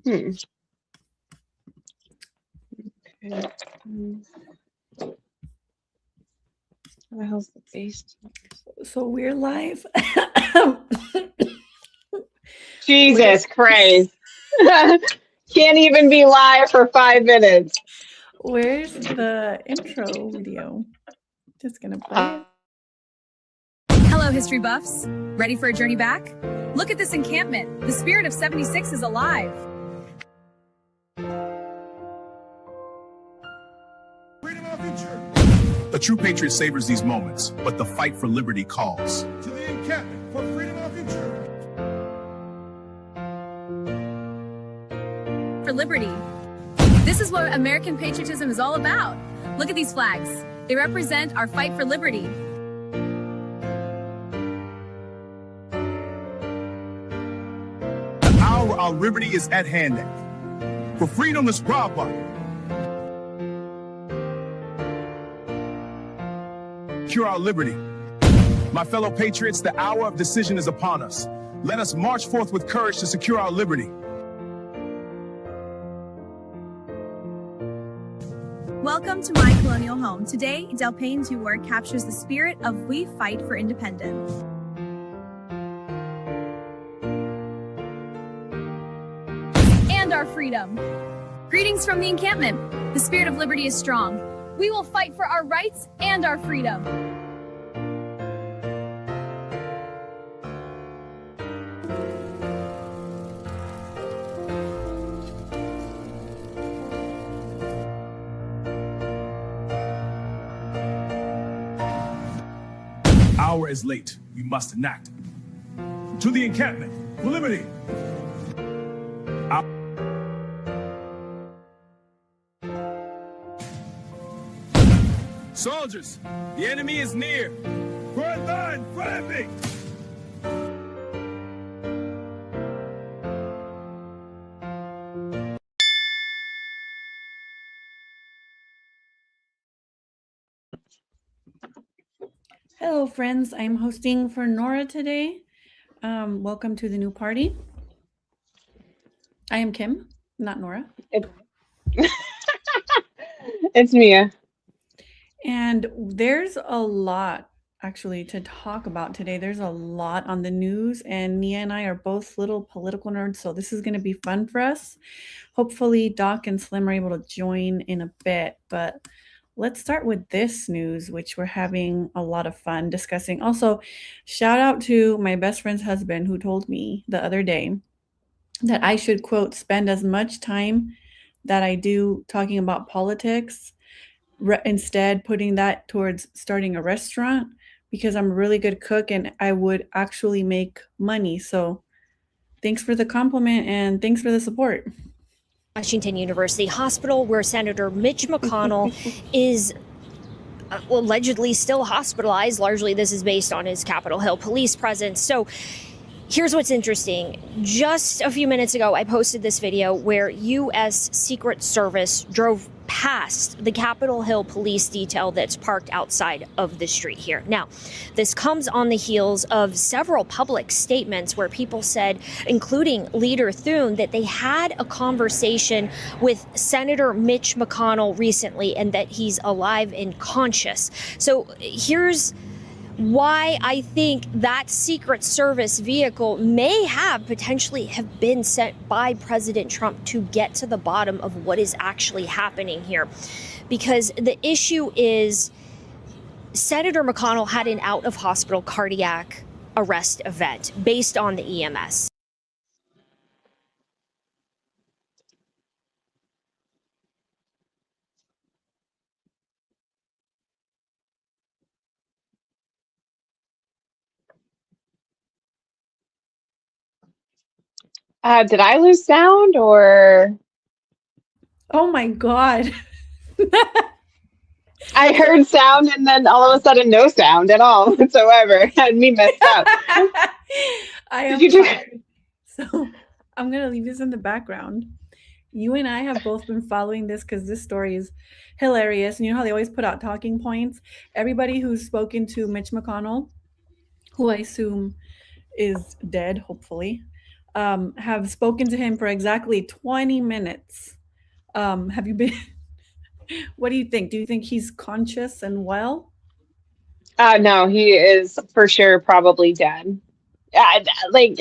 Okay. What the hell's the base? So we're live. Jesus Christ. Can't even be live for 5 minutes. Where's the intro video? Just gonna play it. Hello, history buffs. Ready for a journey back? Look at this encampment. The spirit of 76 is alive. Freedom of our future. A true patriot savors these moments, but the fight for liberty calls. To the encampment for freedom of our future. For liberty. This is what American patriotism is all about. Look at these flags. They represent our fight for liberty. The hour our liberty is at hand. For freedom is proper. Secure our liberty. My fellow patriots, the hour of decision is upon us. Let us march forth with courage to secure our liberty. Welcome to my colonial home. Today, Del Payne's work captures the spirit of we fight for independence. And our freedom. Greetings from the encampment. The spirit of liberty is strong. We will fight for our rights and our freedom. Hour is late. We must enact. To the encampment for liberty. Soldiers, the enemy is near. Front line, flapping. Hello, friends. I'm hosting for Nora today. Welcome to the new party. I am Kim, not Nora. It's Mia. And there's a lot actually to talk about today. There's a lot on the news, and Nia and I are both little political nerds, so this is going to be fun for us. Hopefully Doc and Slim are able to join in a bit, but let's start with this news, which we're having a lot of fun discussing. Also, shout out to my best friend's husband who told me the other day that I should, quote, spend as much time that I do talking about politics, instead putting that towards starting a restaurant, because I'm a really good cook and I would actually make money. So thanks for the compliment and thanks for the support. Washington University Hospital, where Senator Mitch McConnell is allegedly still hospitalized. Largely, this is based on his Capitol Hill police presence. So here's what's interesting. Just a few minutes ago, I posted this video where U.S. Secret Service drove past the Capitol Hill police detail that's parked outside of the street here. Now, this comes on the heels of several public statements where people said, including Leader Thune, that they had a conversation with Senator Mitch McConnell recently and that he's alive and conscious. So here's why I think that Secret Service vehicle may have potentially have been sent by President Trump to get to the bottom of what is actually happening here. Because the issue is Senator McConnell had an out-of-hospital cardiac arrest event based on the EMS. Did I lose sound or? Oh my God. I heard sound and then all of a sudden no sound at all whatsoever. Had me messed up. I am Did you fine. So I'm going to leave this in the background. You and I have both been following this because this story is hilarious. And you know how they always put out talking points? Everybody who's spoken to Mitch McConnell, who I assume is dead, hopefully, have spoken to him for exactly 20 minutes. Have you been? What do you think? Do you think he's conscious and well? No, he is for sure probably dead. I, like,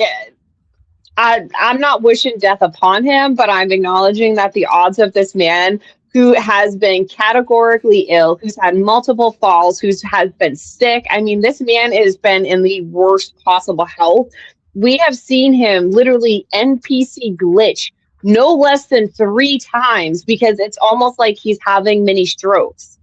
I'm not wishing death upon him, but I'm acknowledging that the odds of this man who has been categorically ill, who's had multiple falls, has been sick. I mean, this man has been in the worst possible health. We have seen him literally NPC glitch no less than 3 times because it's almost like he's having mini strokes.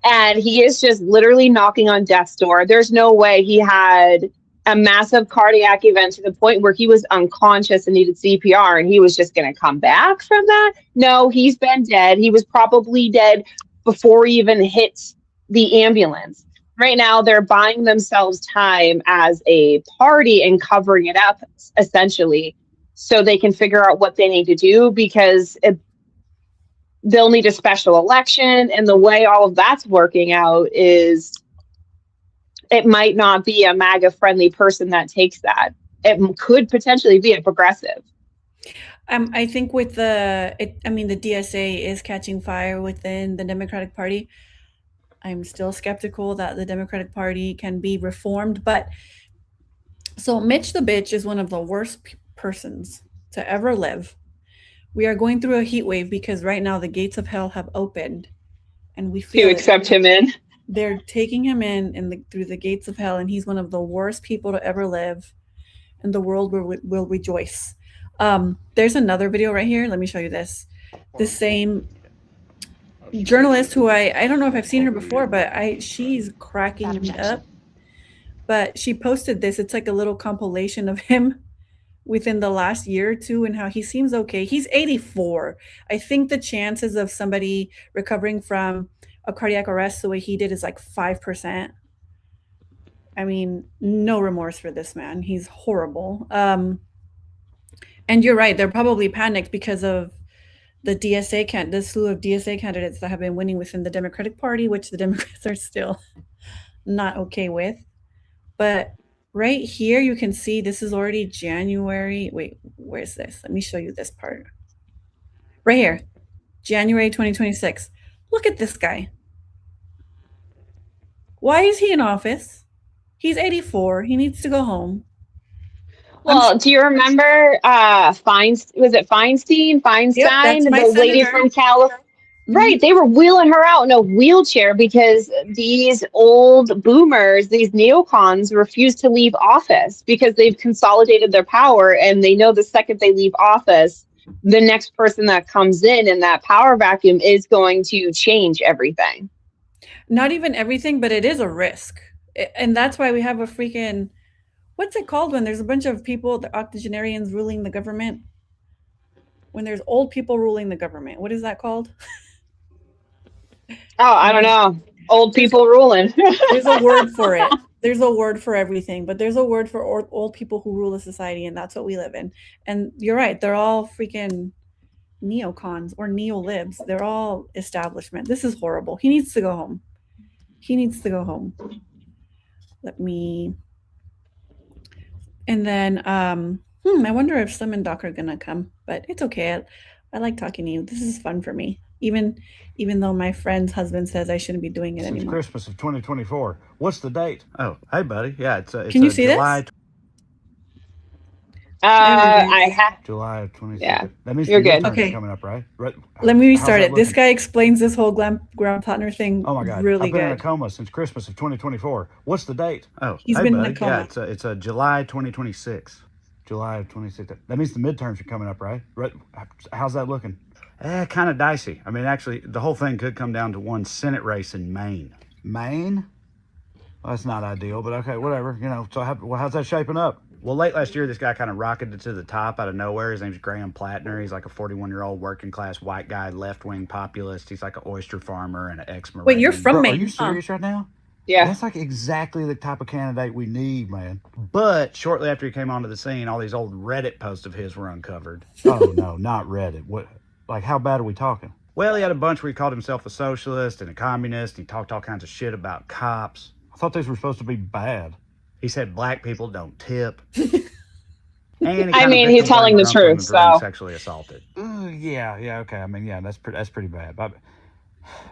And he is just literally knocking on death's door. There's no way he had a massive cardiac event to the point where he was unconscious and needed CPR and he was just going to come back from that. No, he's been dead. He was probably dead before he even hit the ambulance. Right now, they're buying themselves time as a party and covering it up, essentially, so they can figure out what they need to do because they'll need a special election. And the way all of that's working out is it might not be a MAGA-friendly person that takes that. It could potentially be a progressive. I think with the DSA is catching fire within the Democratic Party. I'm still skeptical that the Democratic Party can be reformed. But so Mitch the bitch is one of the worst persons to ever live. We are going through a heat wave because right now the gates of hell have opened, and we feel to accept him in. They're taking him in through the gates of hell, and he's one of the worst people to ever live, and the world will rejoice. There's another video right here. Let me show you this. The same journalist who I don't know if I've seen her before, but she's cracking me up. But she posted this. It's like a little compilation of him within the last year or two and how he seems okay. He's 84. I think the chances of somebody recovering from a cardiac arrest the way he did is like 5%. I mean, no remorse for this man. He's horrible. And you're right. They're probably panicked because of the slew of DSA candidates that have been winning within the Democratic Party, which the Democrats are still not okay with. But right here, you can see this is already January. Wait, where's this? Let me show you this part. Right here, January 2026. Look at this guy. Why is he in office? He's 84. He needs to go home. Well, do you remember was it Feinstein? Yep, the lady from California? Right, they were wheeling her out in a wheelchair because these old boomers, these neocons, refuse to leave office because they've consolidated their power, and they know the second they leave office, the next person that comes in that power vacuum is going to change everything. Not even everything, but it is a risk. And that's why we have a freaking... What's it called when there's a bunch of people, the octogenarians ruling the government? When there's old people ruling the government. What is that called? Oh, I don't know. Old people ruling. There's a word for it. There's a word for everything, but there's a word for old people who rule a society, and that's what we live in. And you're right. They're all freaking neocons or neo-libs. They're all establishment. This is horrible. He needs to go home. He needs to go home. Let me... And then, I wonder if Slim and Doc are gonna come, but it's okay. I like talking to you. This is fun for me, even though my friend's husband says I shouldn't be doing it anymore. Christmas of 2024. What's the date? Oh, hey, buddy. Yeah, it's Can you see July. this? I have. July of 26. Yeah, That means you're good. Okay. Coming up, right? Let me restart it. This looking? guy explains this whole Graham Plattner thing. Oh my God! Really I've been in a good. coma since Christmas of 2024. What's the date? Oh, He's hey, been in buddy. a coma. Yeah, it's July 2026. July of 26. That means the midterms are coming up, right? How's that looking? Kind of dicey. I mean, actually, the whole thing could come down to one Senate race in Maine. Maine? Well, that's not ideal, but okay, whatever. You know, so how's that shaping up? Well, late last year, this guy kind of rocketed to the top out of nowhere. His name's Graham Plattner. He's like a 41-year-old working-class white guy, left-wing populist. He's like an oyster farmer and an ex-Marine. Wait, you're from Maine? Are you serious right now? Yeah. That's like exactly the type of candidate we need, man. But shortly after he came onto the scene, all these old Reddit posts of his were uncovered. Oh, no, not Reddit. What? Like, how bad are we talking? Well, he had a bunch where he called himself a socialist and a communist. He talked all kinds of shit about cops. I thought these were supposed to be bad. He said black people don't tip. And he I kind of mean, victim he's telling blamed the her uncle truth, for being so. sexually assaulted. Yeah, okay. I mean, yeah, that's pretty bad. But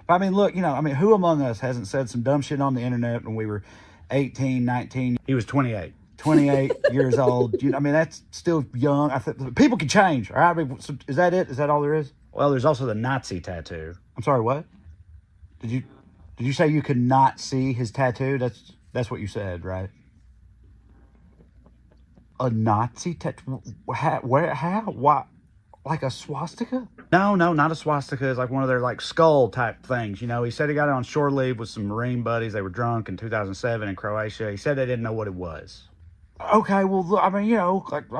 I mean, look, I mean, who among us hasn't said some dumb shit on the internet when we were 18, 19? He was 28. 28 years old. I mean, that's still young. I think people can change. All right. I mean, so is that it? Is that all there is? Well, there's also the Nazi tattoo. I'm sorry, what? Did you say you could not see his tattoo? That's what you said, right? A Nazi tattoo? Where? How? Why? Like a swastika? No, not a swastika. It's like one of their like skull type things. He said he got it on shore leave with some Marine buddies. They were drunk in 2007 in Croatia. He said they didn't know what it was. Okay, well, I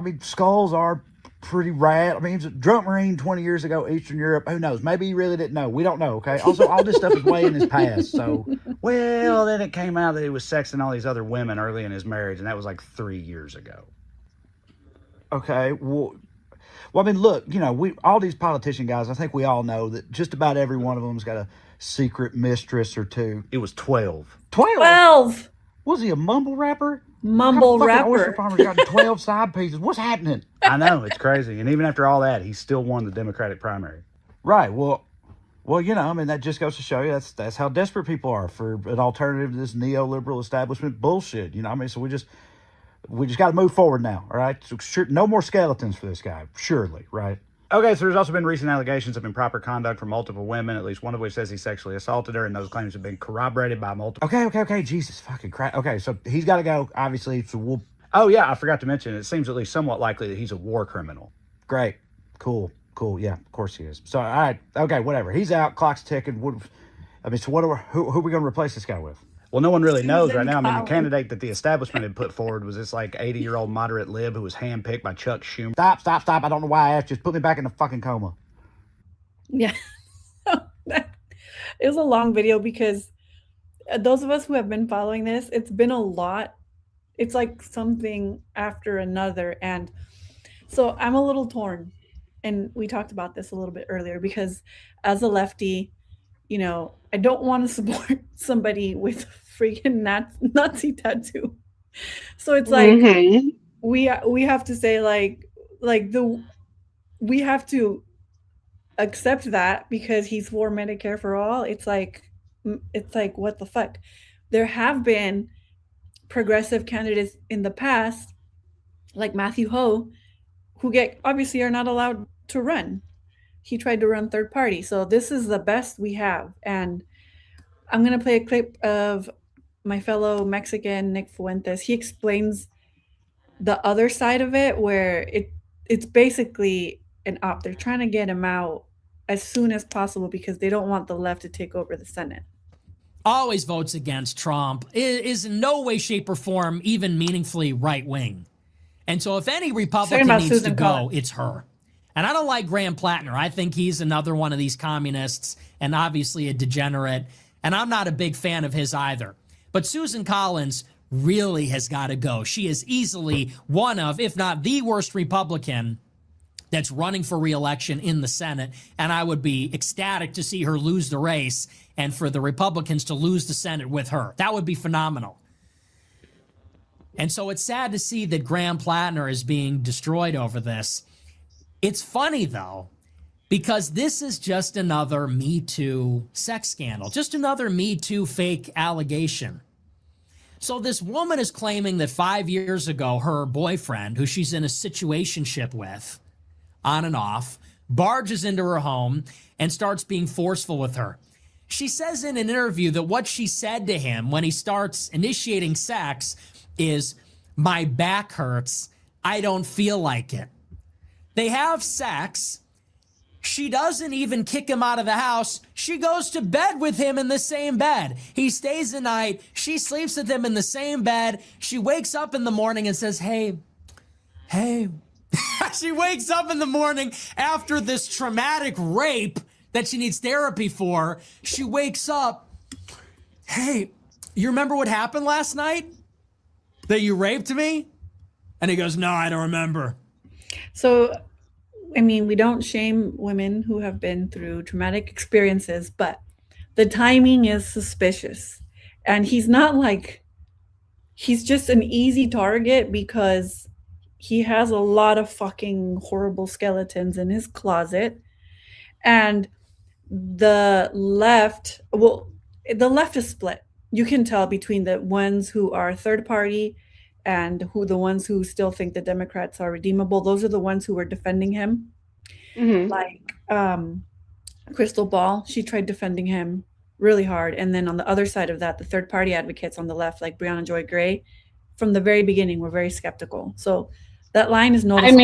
mean, skulls are pretty rad. I mean, he was a drunk Marine 20 years ago, Eastern Europe. Who knows? Maybe he really didn't know. We don't know, okay? Also, all this stuff is way in his past. So, well, then it came out that he was sexting all these other women early in his marriage, and that was like 3 years ago. Okay, well, I mean, look, we all these politician guys, I think we all know that just about every one of them's got a secret mistress or two. It was 12. 12? 12 Was he a mumble rapper? mumble Oyster rapper. farmer's got 12 side pieces. What's happening? I know, it's crazy. And even after all that, he still won the Democratic primary. Right. Well, I mean, that just goes to show you that's how desperate people are for an alternative to this neoliberal establishment bullshit. I mean, so we just got to move forward now. All right. So sure, no more skeletons for this guy. Surely. Right. Okay, so there's also been recent allegations of improper conduct from multiple women, at least one of which says he sexually assaulted her, and those claims have been corroborated by multiple... Okay, Jesus fucking Christ. Okay, so he's got to go, obviously, so we'll... Oh, yeah, I forgot to mention, it seems at least somewhat likely that he's a war criminal. Great. Cool, yeah, of course he is. So, all right, okay, whatever. He's out, clock's ticking. So who are we going to replace this guy with? Well, no one really knows right now. I mean, the candidate that the establishment had put forward was this, like, 80-year-old moderate lib who was handpicked by Chuck Schumer. Stop. I don't know why I asked. Just put me back in the fucking coma. Yeah. It was a long video because those of us who have been following this, it's been a lot. It's like something after another. And so I'm a little torn. And we talked about this a little bit earlier because as a lefty, I don't want to support somebody with freaking Nazi tattoo. So it's like we have to say we have to accept that because he's for Medicare for all. It's like what the fuck? There have been progressive candidates in the past, like Matthew Ho, who obviously are not allowed to run. He tried to run third party. So this is the best we have. And I'm going to play a clip of my fellow Mexican, Nick Fuentes. He explains the other side of it, where it's basically an op. They're trying to get him out as soon as possible because they don't want the left to take over the Senate. Always votes against Trump, is in no way, shape, or form even meaningfully right-wing. And so if any Republican needs to go, it's her. And I don't like Graham Plattner. I think he's another one of these communists and obviously a degenerate. And I'm not a big fan of his either. But Susan Collins really has got to go. She is easily one of, if not the worst Republican that's running for re-election in the Senate. And I would be ecstatic to see her lose the race and for the Republicans to lose the Senate with her. That would be phenomenal. And so it's sad to see that Graham Plattner is being destroyed over this. It's funny, though, because this is just another Me Too sex scandal, just another Me Too fake allegation. So this woman is claiming that 5 years ago, her boyfriend, who she's in a situationship with, on and off, barges into her home and starts being forceful with her. She says in an interview that what she said to him when he starts initiating sex is, "My back hurts. I don't feel like it." They have sex. She doesn't even kick him out of the house. She goes to bed with him in the same bed. He stays the night. She sleeps with him in the same bed. She wakes up in the morning and says, hey. She wakes up in the morning after this traumatic rape that she needs therapy for. She wakes up, "Hey, you remember what happened last night? That you raped me?" And he goes, "No, I don't remember." So, I mean, we don't shame women who have been through traumatic experiences, but the timing is suspicious. And he's just an easy target because he has a lot of fucking horrible skeletons in his closet. And the left is split. You can tell between the ones who are third party and the ones who still think the Democrats are redeemable. Those are the ones who were defending him. Mm-hmm. Like Crystal Ball, she tried defending him really hard. And then on the other side of that, the third party advocates on the left, like Breonna Joy Gray, from the very beginning were very skeptical. So that line is noticeable.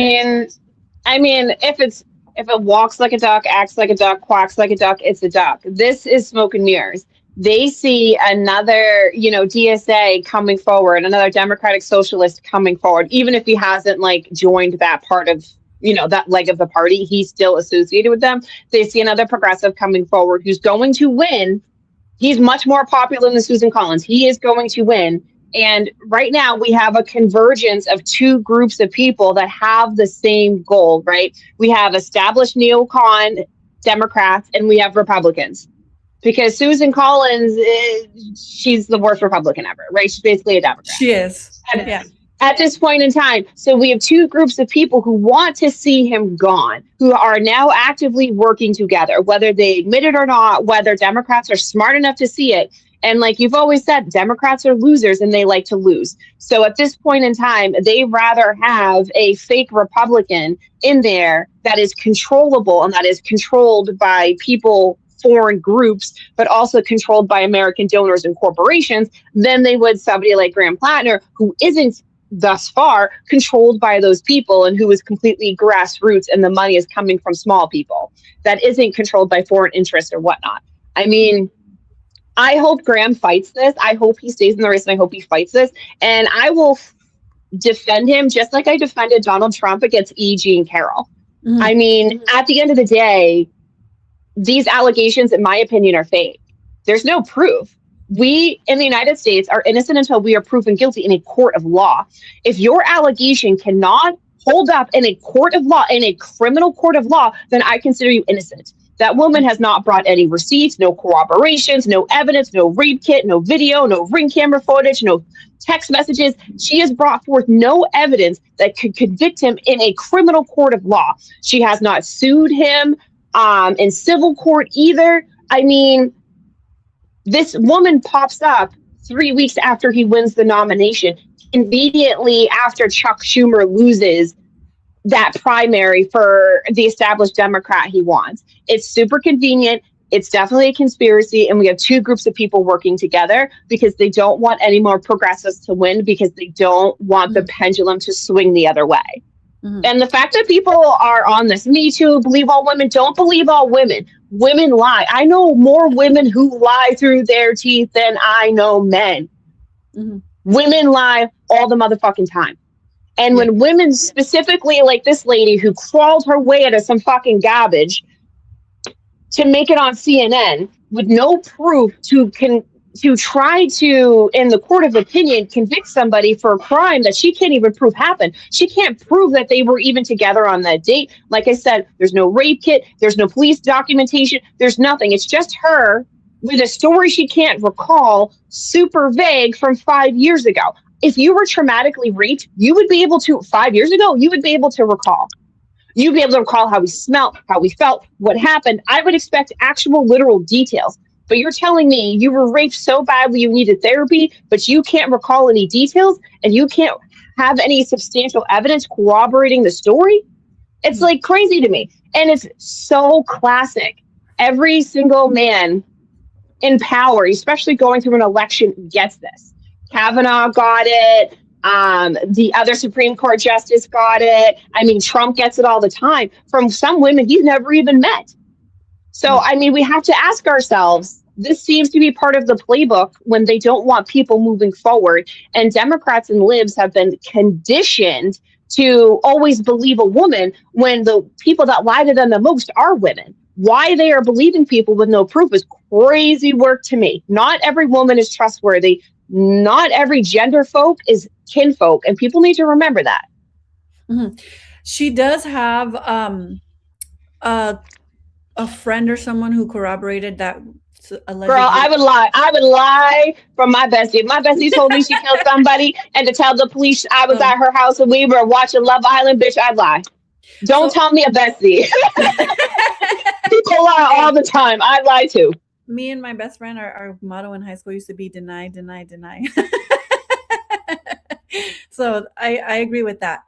I mean, if it walks like a duck, acts like a duck, quacks like a duck, it's a duck. This is smoke and mirrors. They see another, DSA coming forward, another Democratic Socialist coming forward, even if he hasn't like joined that part of, that leg of the party, he's still associated with them. They see another progressive coming forward who's going to win. He's much more popular than Susan Collins. He is going to win. And right now we have a convergence of two groups of people that have the same goal, right? We have established neocon Democrats and we have Republicans. Because Susan Collins, she's the worst Republican ever, right? She's basically a Democrat. She is. Yeah. At this point in time. So we have two groups of people who want to see him gone, who are now actively working together, whether they admit it or not, whether Democrats are smart enough to see it. And like you've always said, Democrats are losers and they like to lose. So at this point in time, they rather have a fake Republican in there that is controllable and that is controlled by people, foreign groups, but also controlled by American donors and corporations than they would somebody like Graham Plattner, who isn't thus far controlled by those people and who is completely grassroots and the money is coming from small people that isn't controlled by foreign interests or whatnot. I mean, I hope Graham fights this. I hope he stays in the race and I hope he fights this. And I will defend him just like I defended Donald Trump against E. Jean Carroll. Mm-hmm. I mean, at the end of the day, these allegations, in my opinion, are fake. There's no proof. We in the United States are innocent until we are proven guilty in a court of law. If your allegation cannot hold up in a court of law, in a criminal court of law, then I consider you innocent. That woman has not brought any receipts, no corroborations, no evidence, no rape kit, no video, no ring camera footage, no text messages. She has brought forth no evidence that could convict him in a criminal court of law. She has not sued him in civil court either. I mean, this woman pops up 3 weeks after he wins the nomination, immediately after Chuck Schumer loses that primary for the established Democrat he wants. It's super convenient. It's definitely a conspiracy. And we have two groups of people working together because they don't want any more progressives to win, because they don't want the pendulum to swing the other way. Mm-hmm. And the fact that people are on this Me Too, believe all women, don't believe all women. Women lie. I know more women who lie through their teeth than I know men. Mm-hmm. Women lie all the motherfucking time. And when women, specifically like this lady who crawled her way out of some fucking garbage to make it on CNN with no proof to try to, in the court of opinion, convict somebody for a crime that she can't even prove happened. She can't prove that they were even together on that date. Like I said, there's no rape kit. There's no police documentation. There's nothing. It's just her with a story she can't recall, super vague, from 5 years ago. If you were traumatically raped, you would be able to, 5 years ago, you would be able to recall. You'd be able to recall how we smelled, how we felt, what happened. I would expect actual literal details. But you're telling me you were raped so badly you needed therapy, but you can't recall any details and you can't have any substantial evidence corroborating the story? It's like crazy to me. And it's so classic. Every single man in power, especially going through an election, gets this. Kavanaugh got it. The other Supreme Court justice got it. I mean, Trump gets it all the time from some women he's never even met. So, I mean, we have to ask ourselves, this seems to be part of the playbook when they don't want people moving forward. And Democrats and libs have been conditioned to always believe a woman when the people that lie to them the most are women. Why they are believing people with no proof is crazy work to me. Not every woman is trustworthy. Not every gender folk is kinfolk. And people need to remember that. Mm-hmm. She does have a friend or someone who corroborated that alleged Girl, I would lie. I would lie from my bestie. If my bestie told me she killed somebody and to tell the police I was at her house and we were watching Love Island, bitch, I'd lie. Don't tell me a bestie. People lie all the time. I lie too. Me and my best friend, our motto in high school used to be deny, deny, deny. So I agree with that.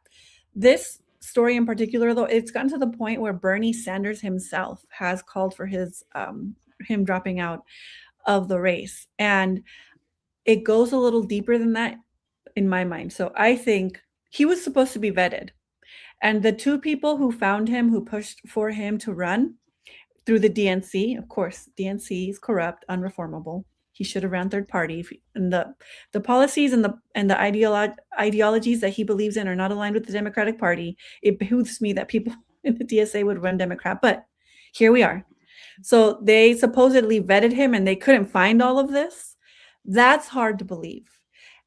This story in particular, though, it's gotten to the point where Bernie Sanders himself has called for his him dropping out of the race. And it goes a little deeper than that in my mind. So I think he was supposed to be vetted. And the two people who found him, who pushed for him to run through the DNC, of course, DNC is corrupt, unreformable. He should have ran third party. And the policies and the ideologies that he believes in are not aligned with the Democratic Party. It behooves me that people in the DSA would run Democrat. But here we are. So they supposedly vetted him and they couldn't find all of this. That's hard to believe.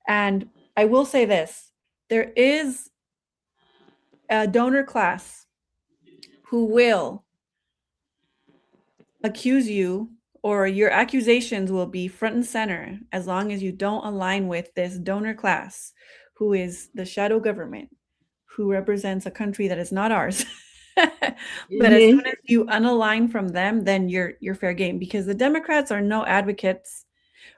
And I will say this, there is a donor class who will accuse you, or your accusations will be front and center as long as you don't align with this donor class, who is the shadow government, who represents a country that is not ours. But as soon as you unalign from them, then you're fair game, because the Democrats are no advocates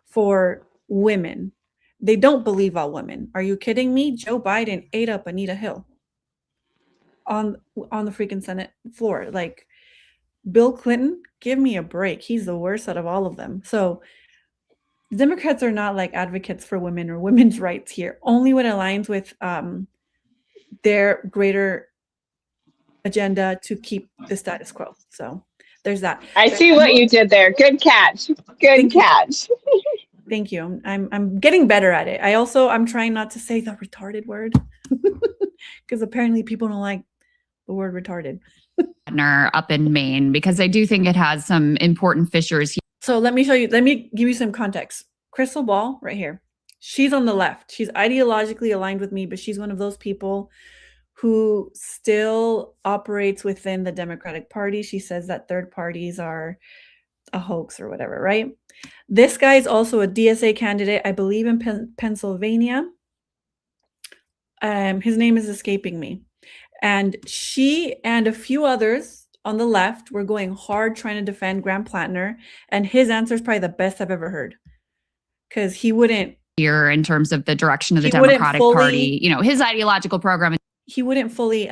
for women. They don't believe all women. Are you kidding me? Joe Biden ate up Anita Hill on the freaking Senate floor. Like, Bill Clinton, give me a break. He's the worst out of all of them. So the Democrats are not like advocates for women or women's rights here. Only what aligns with their greater agenda to keep the status quo. So there's that. I see what you did there. Good catch. Good catch. Thank you. I'm getting better at it. I'm trying not to say the retarded word because apparently people don't like the word retarded. Up in Maine, because I do think it has some important fissures. So let me give you some context. Crystal Ball right here. She's on the left. She's ideologically aligned with me, but she's one of those people who still operates within the Democratic Party. She says that third parties are a hoax or whatever, right? This guy is also a DSA candidate, I believe, in Pennsylvania. His name is escaping me. And she and a few others on the left were going hard trying to defend Graham Plattner. And his answer is probably the best I've ever heard. Because he wouldn't... Here in terms of the direction of the Democratic Party, his ideological program. He wouldn't fully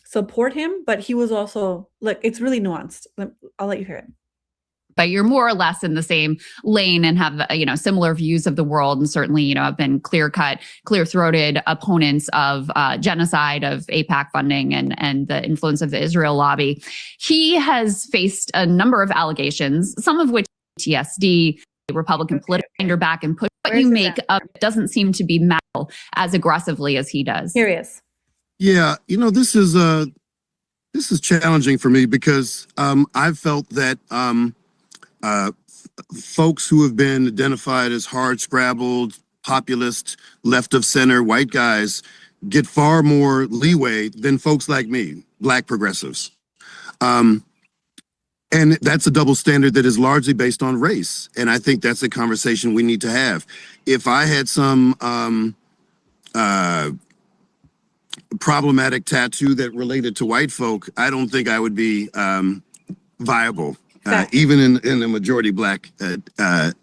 support him, but he was also... Look, it's really nuanced. I'll let you hear it. But you're more or less in the same lane and have, similar views of the world, and certainly, have been clear-cut, clear-throated opponents of genocide, of AIPAC funding, and the influence of the Israel lobby. He has faced a number of allegations, some of which PTSD, Republican political finder back and push. What you make up doesn't seem to be met as aggressively as he does. Here he is. Yeah, this is challenging for me because I've felt that folks who have been identified as hard-scrabbled, populist, left of center, white guys get far more leeway than folks like me, Black progressives. And that's a double standard that is largely based on race. And I think that's a conversation we need to have. If I had some problematic tattoo that related to white folk, I don't think I would be viable. Even in a majority Black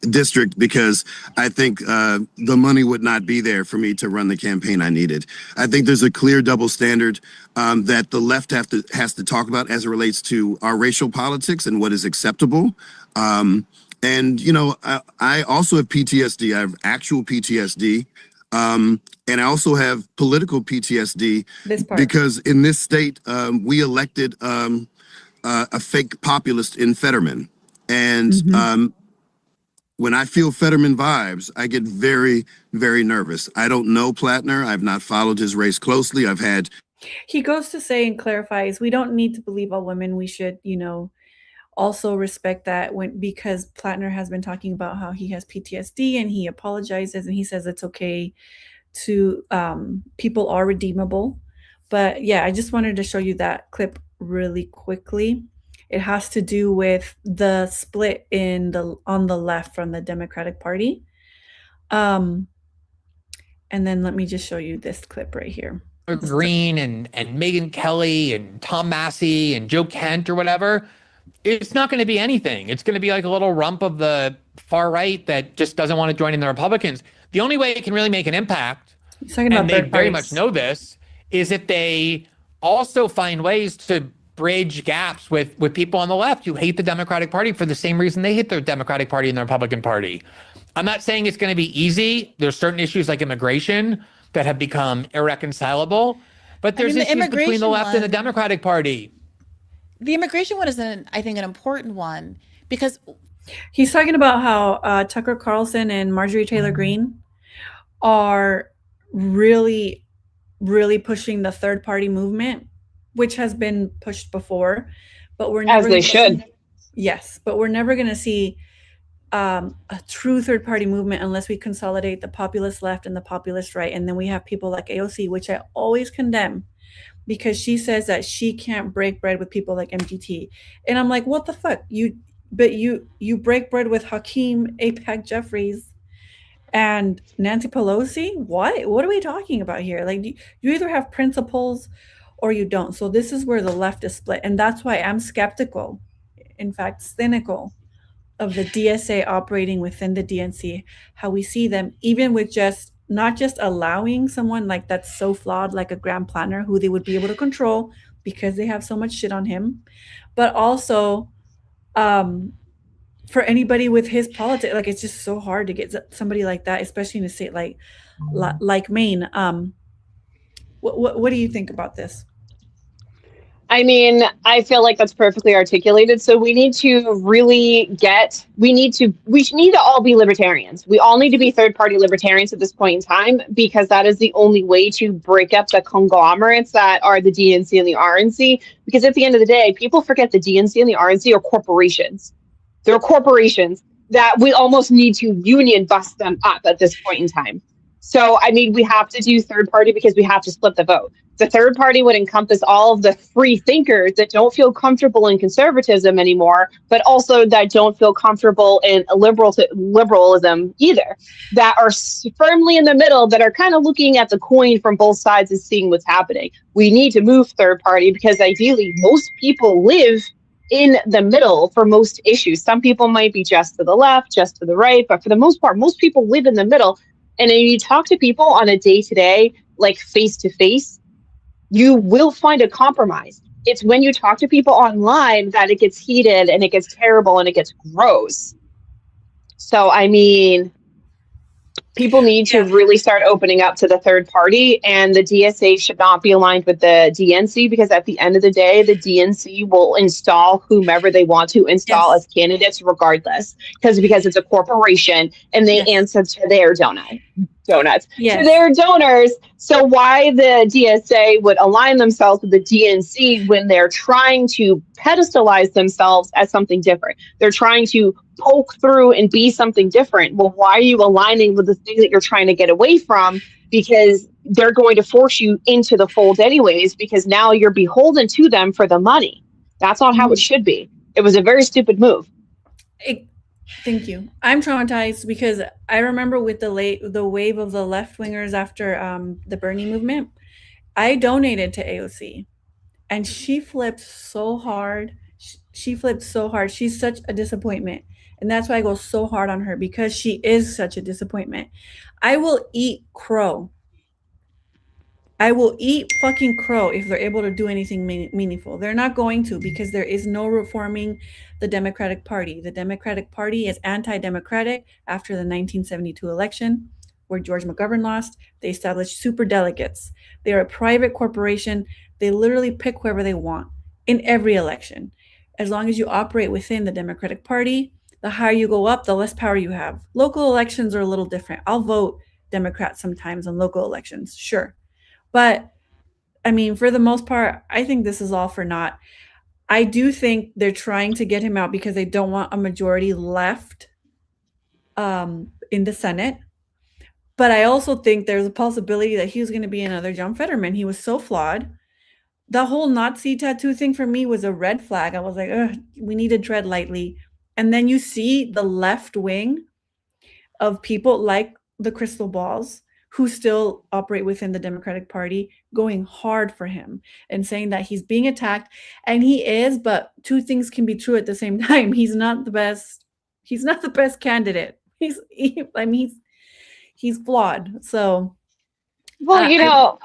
district, because I think the money would not be there for me to run the campaign I needed. I think there's a clear double standard that the left has to talk about as it relates to our racial politics and what is acceptable. I also have PTSD. I have actual PTSD. And I also have political PTSD because in this state, we elected a fake populist in Fetterman. And when I feel Fetterman vibes, I get very, very nervous. I don't know Plattner. I've not followed his race closely. He goes to say and clarifies, we don't need to believe all women. We should, also respect that because Plattner has been talking about how he has PTSD and he apologizes and he says it's okay to, people are redeemable. But yeah, I just wanted to show you that clip really quickly. It has to do with the split on the left from the Democratic Party. And then let me just show you this clip right here. Green and Megyn Kelly and Tom Massey and Joe Kent or whatever, it's not going to be anything. It's going to be like a little rump of the far right that just doesn't want to join in the Republicans. The only way it can really make an impact, and they very much know this, is if they also find ways to bridge gaps with people on the left who hate the Democratic Party for the same reason they hate the Democratic Party and the Republican Party. I'm not saying it's going to be easy. There's certain issues like immigration that have become irreconcilable, but there's issues between the left and the Democratic Party. The immigration one is, I think, an important one because he's talking about how Tucker Carlson and Marjorie Taylor Greene are really, really pushing the third party movement, which has been pushed before, but we're never as they should. Yes, but we're never going to see a true third party movement unless we consolidate the populist left and the populist right. And then we have people like AOC, which I always condemn because she says that she can't break bread with people like MGT. And I'm like, what the fuck? You break bread with Hakeem AIPAC Jeffries and Nancy Pelosi? What are we talking about here? Like, you either have principles or you don't. So this is where the left is split. And that's why I'm skeptical, in fact, cynical, of the DSA operating within the DNC, how we see them, even with not just allowing someone like that's so flawed, like a Graham Planner, who they would be able to control because they have so much shit on him, but also for anybody with his politics. Like, it's just so hard to get somebody like that, especially in a state like Maine. What do you think about this? I mean, I feel like that's perfectly articulated. So we need to we need to all be libertarians. We all need to be third party libertarians at this point in time, because that is the only way to break up the conglomerates that are the DNC and the RNC. Because at the end of the day, people forget the DNC and the RNC are corporations. They're corporations that we almost need to union bust them up at this point in time. So, I mean, we have to do third party because we have to split the vote. The third party would encompass all of the free thinkers that don't feel comfortable in conservatism anymore, but also that don't feel comfortable in liberalism either, that are firmly in the middle, that are kind of looking at the coin from both sides and seeing what's happening. We need to move third party because ideally most people live in the middle for most issues. Some people might be just to the left, just to the right, but for the most part, most people live in the middle. And when you talk to people on a day-to-day, like face-to-face, you will find a compromise. It's when you talk to people online that it gets heated and it gets terrible and it gets gross. So, I mean, people need to really start opening up to the third party, and the DSA should not be aligned with the DNC, because at the end of the day, the DNC will install whomever they want to install as candidates regardless, because it's a corporation and they answer to their donuts to their donors. So why the DSA would align themselves with the DNC when they're trying to pedestalize themselves as something different? They're trying to poke through and be something different. Well, why are you aligning with the thing that you're trying to get away from? Because they're going to force you into the fold anyways, because now you're beholden to them for the money. That's not how it should be. It was a very stupid move. Thank you. I'm traumatized because I remember with the wave of the left wingers after the Bernie movement, I donated to AOC, and she flipped so hard. She's such a disappointment. And that's why I go so hard on her, because she is such a disappointment. I will eat crow. I will eat fucking crow if they're able to do anything meaningful. They're not going to, because there is no reforming the Democratic Party. The Democratic Party is anti-democratic after the 1972 election, where George McGovern lost. They established super delegates. They are a private corporation. They literally pick whoever they want in every election. As long as you operate within the Democratic Party, the higher you go up, the less power you have. Local elections are a little different. I'll vote Democrat sometimes on local elections, sure. But I mean, for the most part, I think this is all for naught. I do think they're trying to get him out because they don't want a majority left in the Senate. But I also think there's a possibility that he was going to be another John Fetterman. He was so flawed the whole Nazi tattoo thing for me was a red flag. I was like, ugh, we need to tread lightly. And then you see the left wing of people like the crystal balls who still operate within the Democratic Party going hard for him and saying that he's being attacked. And he is, but two things can be true at the same time. He's not the best. He's not the best candidate. He's flawed. So, well,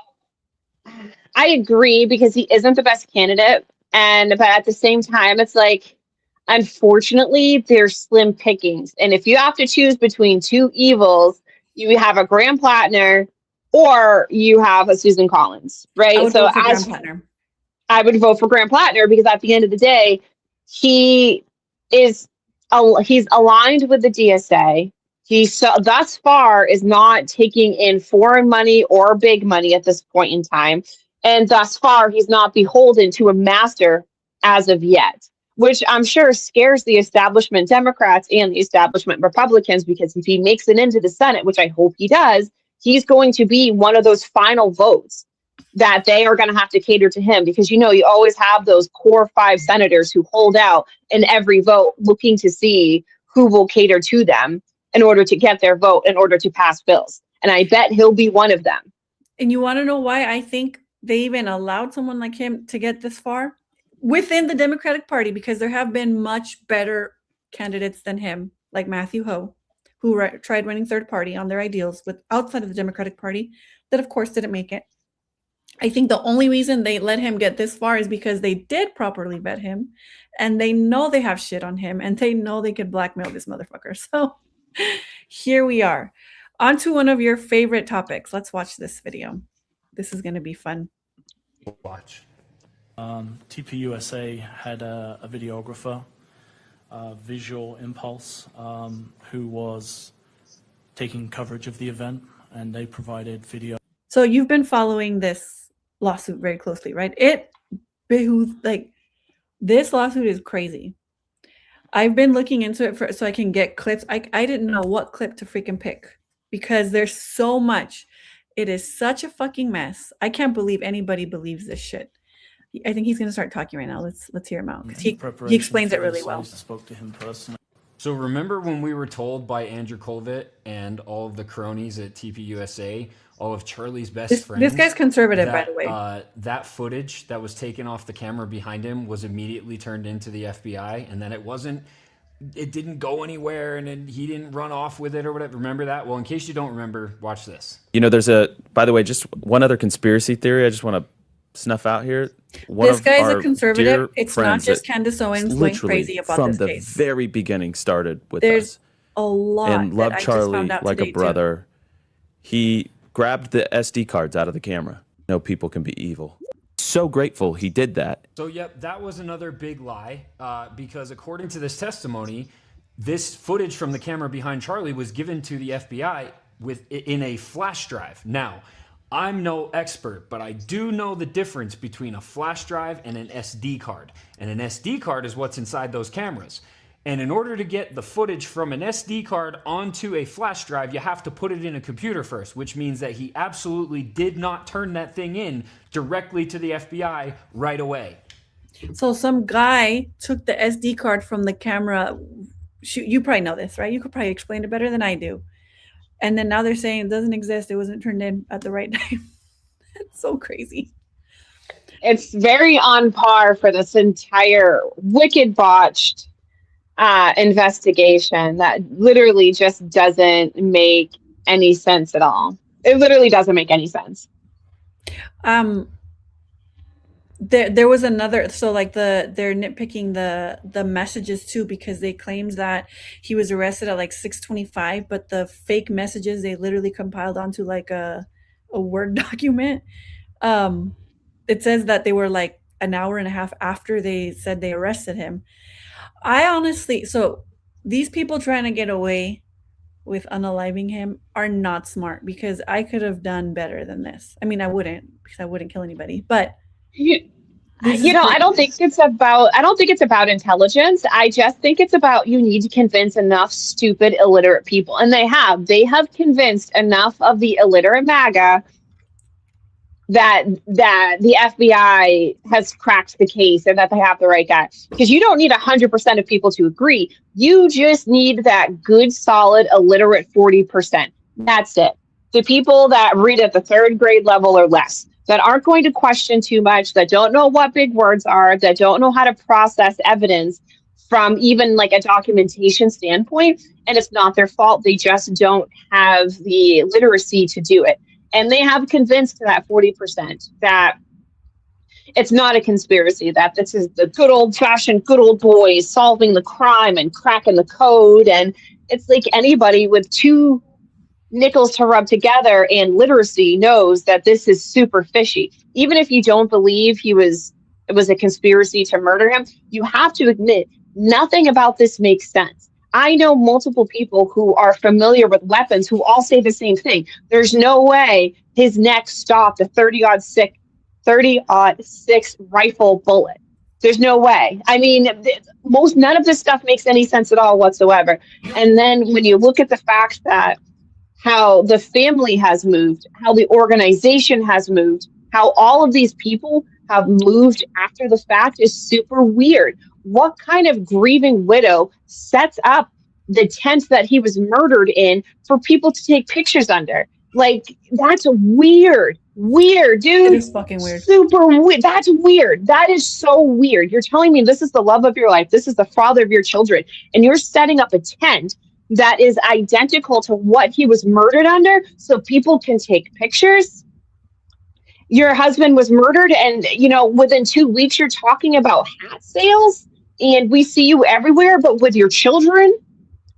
I agree because he isn't the best candidate. But at the same time, it's like, unfortunately, there's slim pickings. And if you have to choose between two evils, you have a Graham Plattner or you have a Susan Collins, right? I would vote for Graham Plattner. I would vote for Graham Plattner because at the end of the day, he's aligned with the DSA. He thus far is not taking in foreign money or big money at this point in time. And thus far, he's not beholden to a master as of yet, which I'm sure scares the establishment Democrats and the establishment Republicans, because if he makes it into the Senate, which I hope he does, he's going to be one of those final votes that they are going to have to cater to him, because, you always have those core 5 senators who hold out in every vote looking to see who will cater to them in order to get their vote, in order to pass bills. And I bet he'll be one of them. And you want to know why I think they even allowed someone like him to get this far within the Democratic Party? Because there have been much better candidates than him, like Matthew Ho, who tried running third party on their ideals with outside of the Democratic Party that, of course, didn't make it. I think the only reason they let him get this far is because they did properly vet him, and they know they have shit on him, and they know they could blackmail this motherfucker. So here we are. On to one of your favorite topics. Let's watch this video. This is going to be fun. Watch. TPUSA had a videographer, Visual Impulse, who was taking coverage of the event, and they provided video. So you've been following this lawsuit very closely, right? This lawsuit is crazy. I've been looking into it so I can get clips. I didn't know what clip to freaking pick because there's so much. It is such a fucking mess. I can't believe anybody believes this shit. I think he's going to start talking right now. Let's hear him out, because he explains it really well. I spoke to him personally. So remember when we were told by Andrew Colvett and all of the cronies at TPUSA, all of Charlie's best friends. This guy's conservative, by the way. That footage that was taken off the camera behind him was immediately turned into the FBI, and then it didn't go anywhere, and he didn't run off with it or whatever. Remember that? Well, in case you don't remember, watch this. By the way, just one other conspiracy theory I just want to snuff out here. This guy's a conservative. It's not just Candace Owens going crazy about this case. From the very beginning started with There's us. A lot. And love Charlie like a brother. Too. He grabbed the SD cards out of the camera. No people can be evil. So grateful he did that. So, yep, that was another big lie, because according to this testimony, this footage from the camera behind Charlie was given to the FBI in a flash drive. Now, I'm no expert, but I do know the difference between a flash drive and an SD card. And an SD card is what's inside those cameras. And in order to get the footage from an SD card onto a flash drive, you have to put it in a computer first, which means that he absolutely did not turn that thing in directly to the FBI right away. So some guy took the SD card from the camera. You probably know this, right? You could probably explain it better than I do. And then now they're saying it doesn't exist. It wasn't turned in at the right time. It's so crazy. It's very on par for this entire wicked botched investigation that literally just doesn't make any sense at all. It literally doesn't make any sense. There was another, so like they're nitpicking the messages too, because they claimed that he was arrested at like 6:25, but the fake messages they literally compiled onto like a Word document. It says that they were like an hour and a half after they said they arrested him. I honestly, so these people trying to get away with unaliving him are not smart, because I could have done better than this. I mean, I wouldn't, because I wouldn't kill anybody, but I don't think it's about intelligence. I just think it's about, you need to convince enough stupid, illiterate people. And they have convinced enough of the illiterate MAGA that the FBI has cracked the case and that they have the right guy. Because you don't need 100% of people to agree. You just need that good, solid, illiterate 40%. That's it. The people that read at the third grade level or less, that aren't going to question too much, that don't know what big words are, that don't know how to process evidence from even like a documentation standpoint. And it's not their fault. They just don't have the literacy to do it. And they have convinced that 40% that it's not a conspiracy, that this is the good old fashioned, good old boys solving the crime and cracking the code. And it's like anybody with two nickels to rub together and literacy knows that this is super fishy. Even if you don't believe it was a conspiracy to murder him, you have to admit nothing about this makes sense. I know multiple people who are familiar with weapons who all say the same thing. There's no way his neck stopped a 30-06 rifle bullet. There's no way. I mean, none of this stuff makes any sense at all whatsoever. And then when you look at the fact that how the family has moved, how the organization has moved, how all of these people have moved after the fact is super weird. What kind of grieving widow sets up the tent that he was murdered in for people to take pictures under? Like, that's weird. Weird, dude. It is fucking weird. Super weird. That's weird. That is so weird. You're telling me this is the love of your life. This is the father of your children. And you're setting up a tent that is identical to what he was murdered under so people can take pictures. Your husband was murdered and, within 2 weeks you're talking about hat sales and we see you everywhere, but with your children.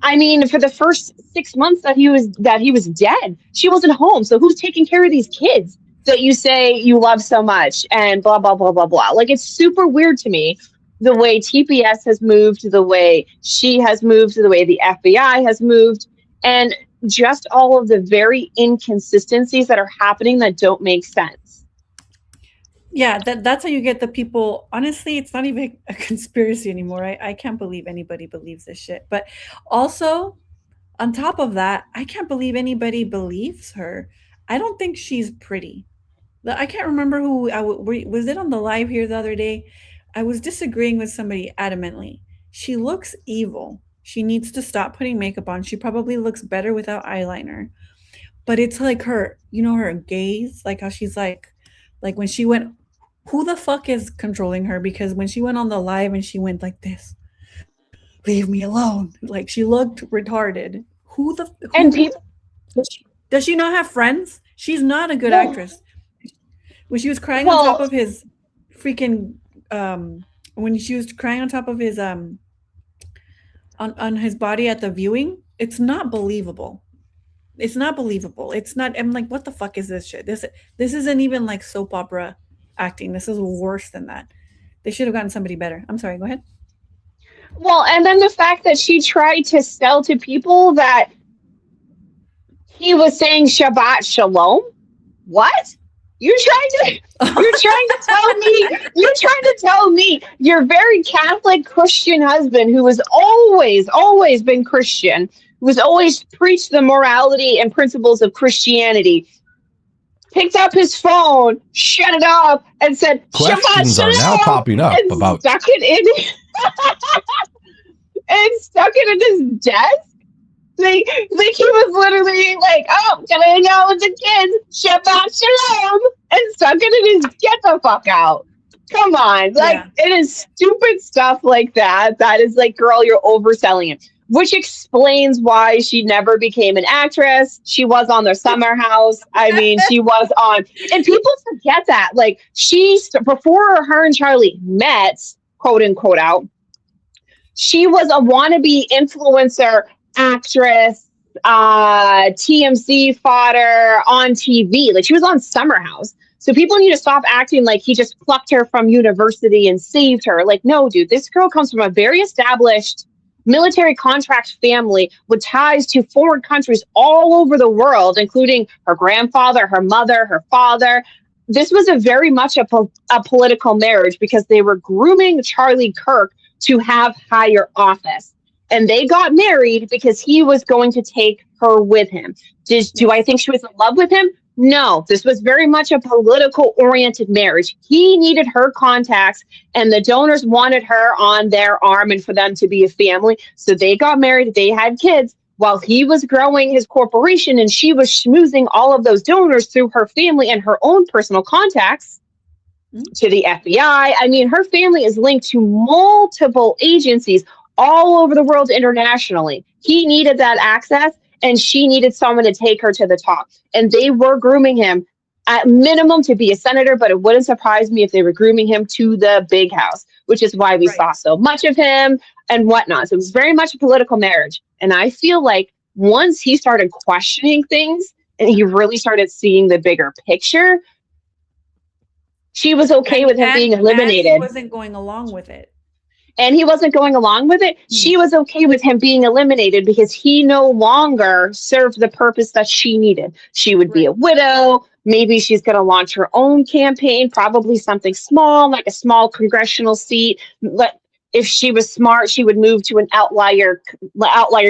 I mean, for the first 6 months that he was dead, she wasn't home. So who's taking care of these kids that you say you love so much and blah, blah, blah, blah, blah. Like, it's super weird to me the way TPS has moved, the way she has moved, the way the FBI has moved, and just all of the very inconsistencies that are happening that don't make sense. Yeah, that's how you get the people. Honestly, it's not even a conspiracy anymore. I can't believe anybody believes this shit. But also, on top of that, I can't believe anybody believes her. I don't think she's pretty. I can't remember who was it on the live here the other day. I was disagreeing with somebody adamantly. She looks evil. She needs to stop putting makeup on. She probably looks better without eyeliner. But it's like her gaze, like how she's like when she went, who the fuck is controlling her? Because when she went on the live and she went like this, leave me alone. Like, she looked retarded. Does she not have friends? She's not a good actress. When she was crying on top of his freaking, when she was crying on top of his, on his body at the viewing, it's not believable. It's not believable. It's not. I'm like, what the fuck is this shit? This isn't even like soap opera acting. This is worse than that. They should have gotten somebody better. I'm sorry. Go ahead. Well, and then the fact that she tried to sell to people that he was saying Shabbat Shalom. What? You're trying to tell me your very Catholic Christian husband, who has always been Christian, who has always preached the morality and principles of Christianity, picked up his phone, shut it off, and said, questions Shabbat are now Shalom, popping up and about stuck it in his desk. Like he was literally like, oh, can I hang out with the kids? Shabbat Shalom, and stuck it in his, get the fuck out. Come on. It is stupid stuff like that. That is like, girl, you're overselling it. Which explains why she never became an actress. She was on their Summer House. I mean, she was on, and people forget that. Like, before her and Charlie met, quote unquote out, she was a wannabe influencer, actress, TMZ fodder on TV. Like, she was on Summer House. So people need to stop acting like he just plucked her from university and saved her. Like, no, dude, this girl comes from a very established military contract family with ties to foreign countries all over the world, including her grandfather, her mother, her father. This was very much a political marriage because they were grooming Charlie Kirk to have higher office. And they got married because he was going to take her with him. Do I think she was in love with him? No, this was very much a political oriented marriage. He needed her contacts and the donors wanted her on their arm and for them to be a family. So they got married, they had kids while he was growing his corporation and she was schmoozing all of those donors through her family and her own personal contacts to the FBI. I mean, her family is linked to multiple agencies all over the world internationally. He needed that access and she needed someone to take her to the top. And they were grooming him at minimum to be a senator, but it wouldn't surprise me if they were grooming him to the big house, which is why we saw so much of him and whatnot. So it was very much a political marriage. And I feel like once he started questioning things and he really started seeing the bigger picture, she was okay with him being eliminated. He wasn't going along with it. And he wasn't going along with it. She was okay with him being eliminated because he no longer served the purpose that she needed. She would be a widow. Maybe she's going to launch her own campaign, probably something small, like a small congressional seat. If she was smart, she would move to an outlier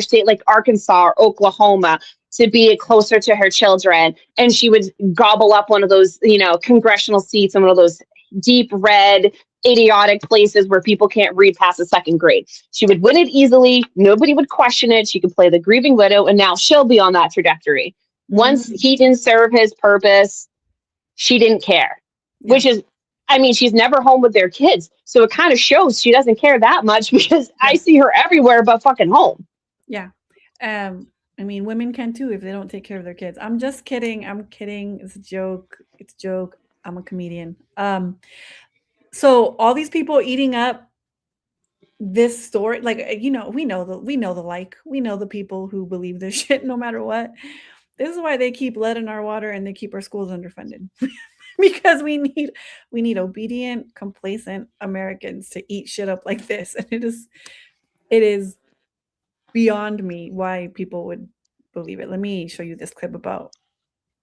state like Arkansas or Oklahoma to be closer to her children. And she would gobble up one of those, congressional seats in one of those deep red, idiotic places where people can't read past the second grade. She would win it easily. Nobody would question it. She could play the grieving widow, and now she'll be on that trajectory. Once he didn't serve his purpose, she didn't care, which is, she's never home with their kids. So it kind of shows she doesn't care that much because I see her everywhere but fucking home. Yeah. Women can too if they don't take care of their kids. I'm just kidding. I'm kidding. It's a joke. It's a joke. I'm a comedian. So all these people eating up this story, we know the people who believe this shit no matter what. This is why they keep lead in our water and they keep our schools underfunded. Because we need obedient, complacent Americans to eat shit up like this. And it is beyond me why people would believe it. Let me show you this clip about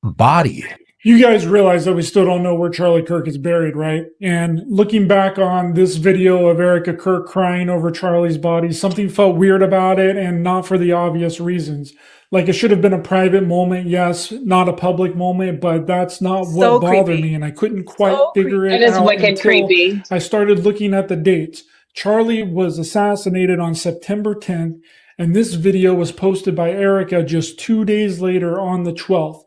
body. You guys realize that we still don't know where Charlie Kirk is buried, right? And looking back on this video of Erica Kirk crying over Charlie's body, something felt weird about it, and not for the obvious reasons. Like, it should have been a private moment, yes, not a public moment, but that's not what bothered me, and I couldn't quite figure it out. It is wicked creepy. I started looking at the dates. Charlie was assassinated on September 10th, and this video was posted by Erica just 2 days later on the 12th.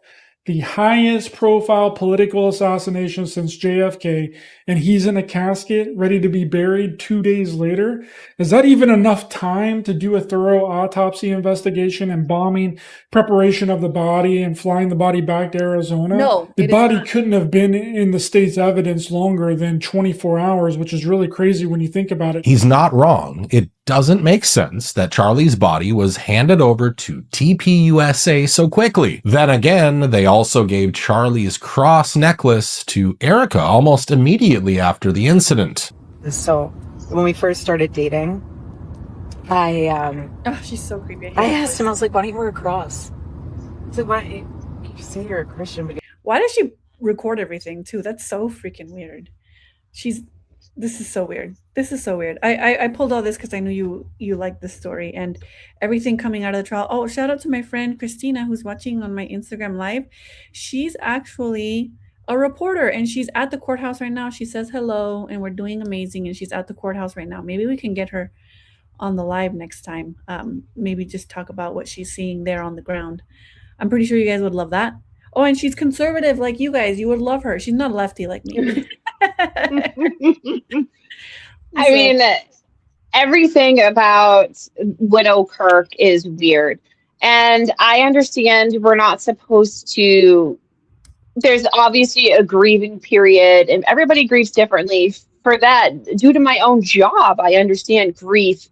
The highest profile political assassination since JFK, and he's in a casket ready to be buried 2 days later. Is that even enough time to do a thorough autopsy investigation and bombing preparation of the body and flying the body back to Arizona? No, the body couldn't have been in the state's evidence longer than 24 hours, which is really crazy when you think about it. He's not wrong. It doesn't make sense that Charlie's body was handed over to TPUSA so quickly. Then again, they also gave Charlie's cross necklace to Erica almost immediately after the incident. So when we first started dating, she's so creepy. I asked him, I was like, why don't you wear a cross? I said, why you say you're a Christian? Why does she record everything too? That's so freaking weird. This is so weird. This is so weird. I pulled all this because I knew you liked this story and everything coming out of the trial. Oh, shout out to my friend Christina who's watching on my Instagram live. She's actually a reporter and she's at the courthouse right now. She says hello and we're doing amazing and she's at the courthouse right now. Maybe we can get her on the live next time. Maybe just talk about what she's seeing there on the ground. I'm pretty sure you guys would love that. Oh, and she's conservative like you guys. You would love her. She's not a lefty like me. Everything about Widow Kirk is weird. And I understand we're not supposed to. There's obviously a grieving period, and everybody grieves differently. For that, due to my own job, I understand grief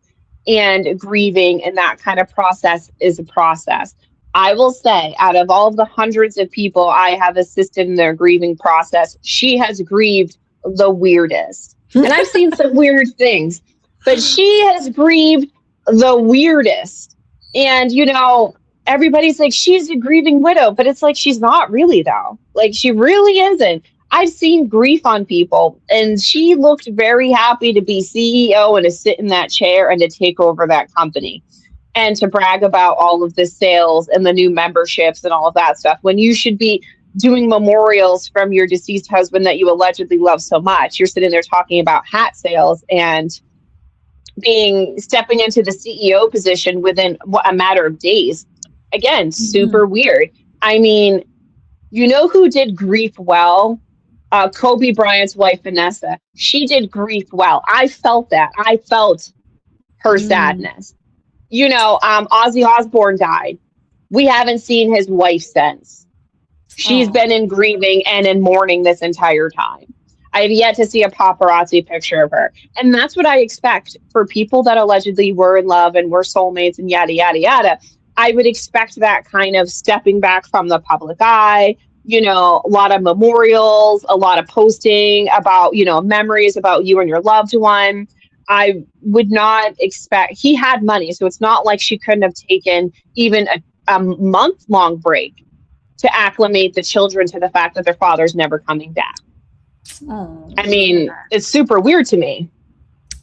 and grieving, and that kind of process is a process. I will say, out of all of the hundreds of people I have assisted in their grieving process, she has grieved the weirdest. And I've seen some weird things, but she has grieved the weirdest. And, everybody's like, she's a grieving widow, but it's like, she's not really, though. Like, she really isn't. I've seen grief on people, and she looked very happy to be CEO and to sit in that chair and to take over that company. And to brag about all of the sales and the new memberships and all of that stuff, when you should be doing memorials from your deceased husband that you allegedly love so much. You're sitting there talking about hat sales and stepping into the CEO position within a matter of days. Again, super weird. I mean, you know who did grief well? Kobe Bryant's wife, Vanessa. She did grief well. I felt that. I felt her sadness. You know, Ozzy Osbourne died. We haven't seen his wife since. She's been in grieving and in mourning this entire time. I have yet to see a paparazzi picture of her. And that's what I expect for people that allegedly were in love and were soulmates and yada, yada, yada. I would expect that kind of stepping back from the public eye, you know, a lot of memorials, a lot of posting about, you know, memories about you and your loved one. I would not expect, he had money, so it's not like she couldn't have taken even a month-long break to acclimate the children to the fact that their father's never coming back. I mean, it's super weird to me.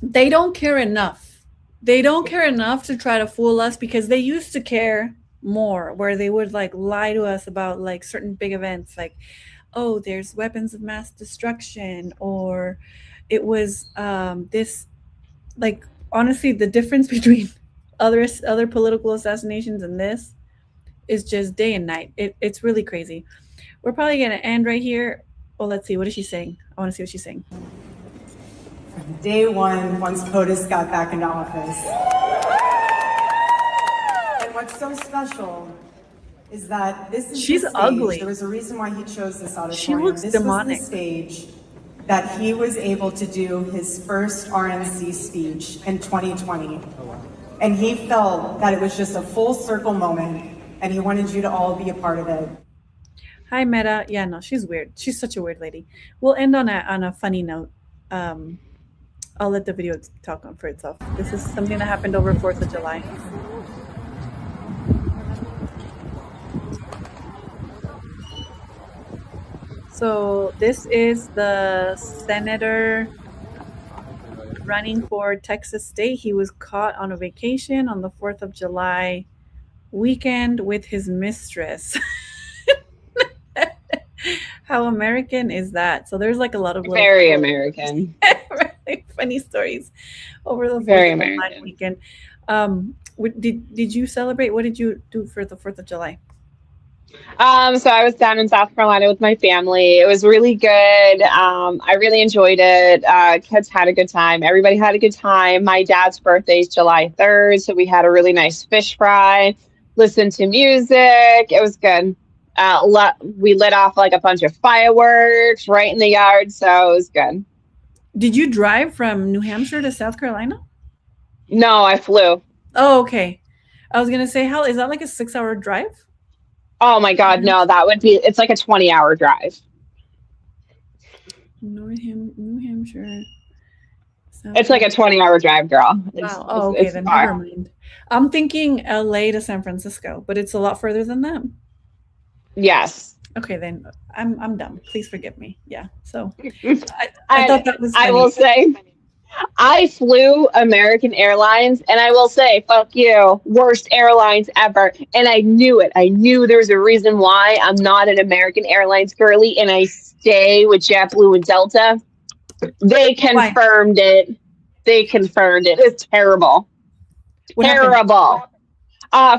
They don't care enough. They don't care enough to try to fool us, because they used to care more, where they would like lie to us about like certain big events, like, oh, there's weapons of mass destruction, or it was this, like, honestly, the difference between other political assassinations and this is just day and night. It's really crazy. We're probably gonna end right here. Oh, let's see. What is she saying? I want to see what she's saying. Day one, once POTUS got back into office. And what's so special is that this is She's the stage. ugly. There was a reason why he chose this auditorium. She looks this demonic. was the stage that he was able to do his first RNC speech in 2020. And he felt that it was just a full circle moment, and he wanted you to all be a part of it. Hi, Meta. Yeah, no, she's weird. She's such a weird lady. We'll end on a funny note. I'll let the video talk on for itself. This is something that happened over 4th of July. So this is the senator running for Texas State. He was caught on a vacation on the 4th of July weekend with his mistress. How American is that? So there's like a lot of very American, funny stories over the 4th very of July American weekend. Did you celebrate? What did you do for the 4th of July? So I was down in South Carolina with my family. It was really good. I really enjoyed it. Kids had a good time. Everybody had a good time. My dad's birthday is July 3rd, so we had a really nice fish fry, listened to music. It was good. We lit off like a bunch of fireworks right in the yard, so it was good. Did you drive from New Hampshire to South Carolina? No, I flew. Oh, okay. I was gonna say, how is that, like a 6-hour drive? Oh my God, no, it's like a 20-hour drive. New Hampshire. It's like a 20-hour drive, girl. Wow. Oh, okay, then never mind. I'm thinking LA to San Francisco, but it's a lot further than that. Yes. Okay, then I'm dumb. Please forgive me. Yeah. So I thought that was funny. I will say, I flew American Airlines, and I will say, fuck you, worst airlines ever. And I knew it. I knew there was a reason why I'm not an American Airlines girly, and I stay with JetBlue and Delta. They confirmed it. They confirmed it. It's terrible. What terrible.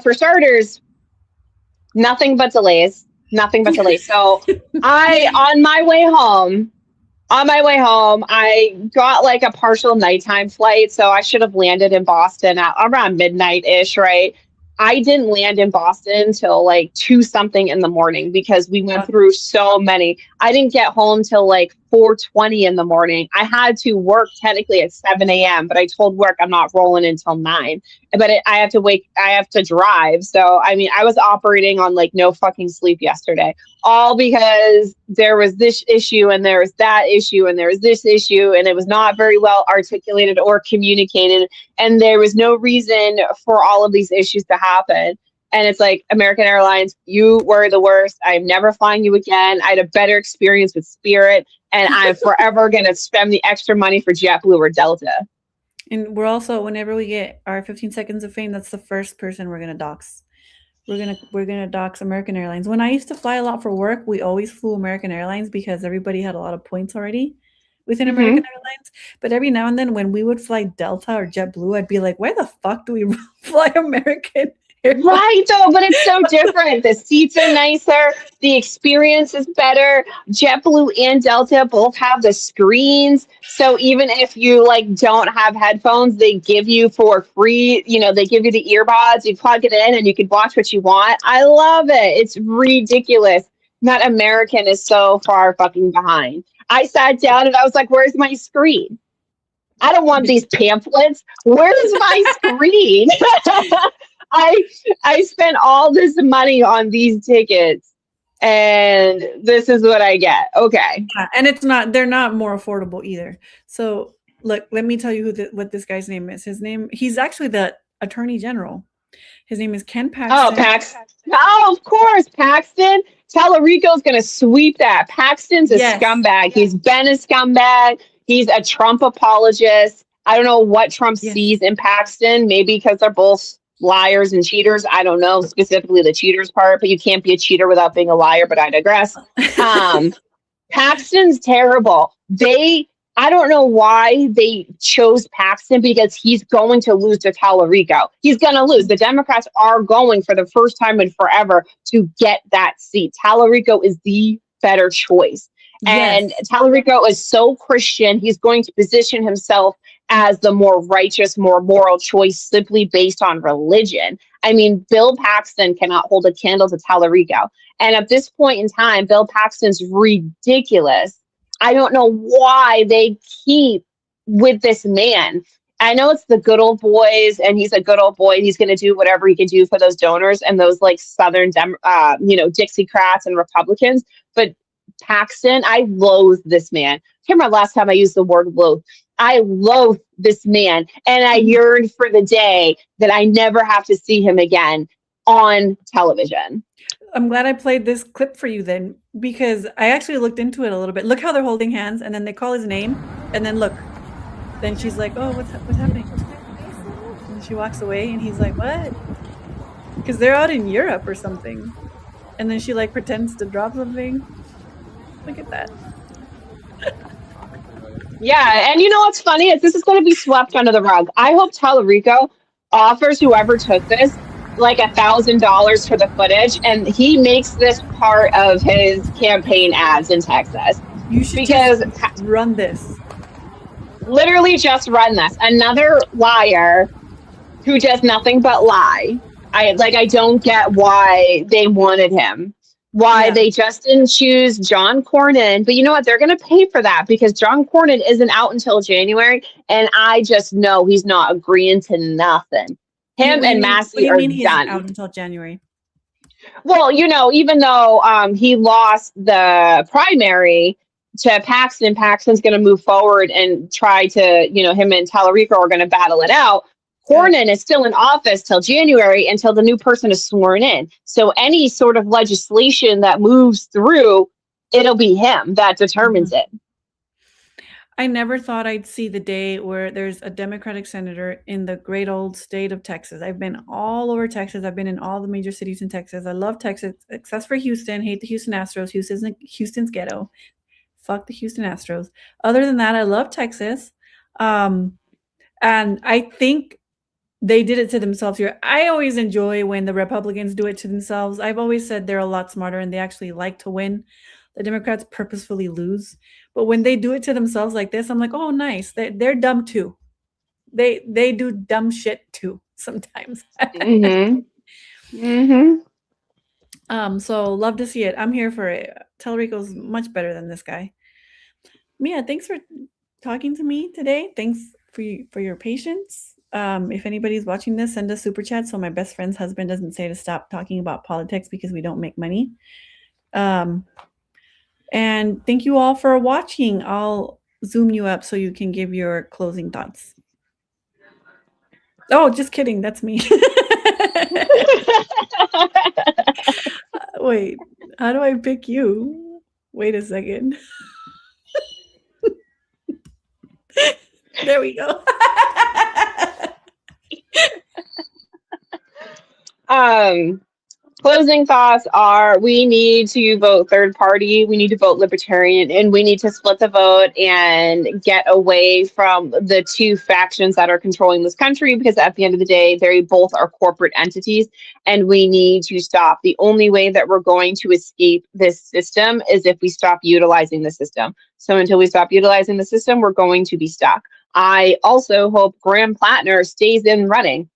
For starters, nothing but delays. Nothing but delays. So on my way home, I got like a partial nighttime flight. So I should have landed in Boston at around midnight-ish, right? I didn't land in Boston till like 2-something in the morning because we went through so many. I didn't get home till like 4:20 in the morning. I had to work technically at 7 a.m., but I told work I'm not rolling until 9. But I have to drive. So, I mean, I was operating on like no fucking sleep yesterday, all because there was this issue and there was that issue and there was this issue, and it was not very well articulated or communicated. And there was no reason for all of these issues to happen. And it's like, American Airlines, you were the worst. I'm never flying you again. I had a better experience with Spirit, and I'm forever going to spend the extra money for JetBlue or Delta. And we're also, whenever we get our 15 seconds of fame, that's the first person we're going to dox. we're gonna dox American Airlines. When I used to fly a lot for work, we always flew American Airlines because everybody had a lot of points already within American Airlines. But every now and then when we would fly Delta or JetBlue, I'd be like, why the fuck do we fly American Airlines? Right, though, but it's so different. The seats are nicer. The experience is better. JetBlue and Delta both have the screens. So even if you like don't have headphones, they give you for free, they give you the earbuds. You plug it in and you can watch what you want. I love it. It's ridiculous. That American is so far fucking behind. I sat down and I was like, where's my screen? I don't want these pamphlets. Where's my screen? I spent all this money on these tickets and this is what I get. Okay. Yeah, and they're not more affordable either. So look, let me tell you what this guy's name is. He's actually the Attorney General. His name is Ken Paxton. Oh, Paxton. Oh, of course, Paxton. Tallarico's going to sweep that. Paxton's a scumbag. He's been a scumbag. He's a Trump apologist. I don't know what Trump sees in Paxton. Maybe because they're both liars and cheaters. I don't know specifically the cheaters part, but you can't be a cheater without being a liar, but I digress. Paxton's terrible. I don't know why they chose Paxton because he's going to lose to Tallarico. He's going to lose. The Democrats are going for the first time in forever to get that seat. Tallarico is the better choice. And Tallarico is so Christian. He's going to position himself as the more righteous, more moral choice simply based on religion. I mean, Bill Paxton cannot hold a candle to Tallarico. And at this point in time, Bill Paxton's ridiculous. I don't know why they keep with this man. I know it's the good old boys and he's a good old boy. He's going to do whatever he can do for those donors and those like Southern, Dixiecrats and Republicans. But Paxton, I loathe this man. I can't remember last time I used the word loathe. I loathe this man. And I yearn for the day that I never have to see him again on television. I'm glad I played this clip for you then, because I actually looked into it a little bit. Look how they're holding hands and then they call his name and then look. Then she's like, oh, what's happening? And she walks away and he's like, what? Because they're out in Europe or something. And then she like pretends to drop something. Look at that. Yeah, and you know what's funny is this is going to be swept under the rug. I hope Tallarico offers whoever took this like $1,000 for the footage, and he makes this part of his campaign ads in Texas. You should just run this. Literally just run this. Another liar who does nothing but lie. I don't get why they wanted him. Why they just didn't choose John Cornyn. But you know what? They're going to pay for that because John Cornyn isn't out until January. And I just know he's not agreeing to nothing. Him and Massey are done. Out until January. Well, even though he lost the primary to Paxton, Paxton's going to move forward and try to, him and Tallarico are going to battle it out. Cornyn is still in office till January until the new person is sworn in. So any sort of legislation that moves through, it'll be him that determines it. I never thought I'd see the day where there's a Democratic senator in the great old state of Texas. I've been all over Texas. I've been in all the major cities in Texas. I love Texas, except for Houston. Hate the Houston Astros. Houston's ghetto. Fuck the Houston Astros. Other than that, I love Texas. And I think they did it to themselves here. I always enjoy when the Republicans do it to themselves. I've always said they're a lot smarter and they actually like to win. The Democrats purposefully lose. But when they do it to themselves like this, I'm like, oh, nice. They're dumb too. They do dumb shit too sometimes. So love to see it. I'm here for it. Tallarico's much better than this guy. Mia, thanks for talking to me today. Thanks for your patience. If anybody's watching this, send a super chat so my best friend's husband doesn't say to stop talking about politics because we don't make money. And thank you all for watching. I'll zoom you up so you can give your closing thoughts. Oh, just kidding. That's me. Wait, how do I pick you? Wait a second. There we go. Closing thoughts are we need to vote third party, we need to vote libertarian, and we need to split the vote and get away from the two factions that are controlling this country, because at the end of the day, they both are corporate entities, and we need to stop. The only way that we're going to escape this system is if we stop utilizing the system. So until we stop utilizing the system, we're going to be stuck. I also hope Graham Plattner stays in running.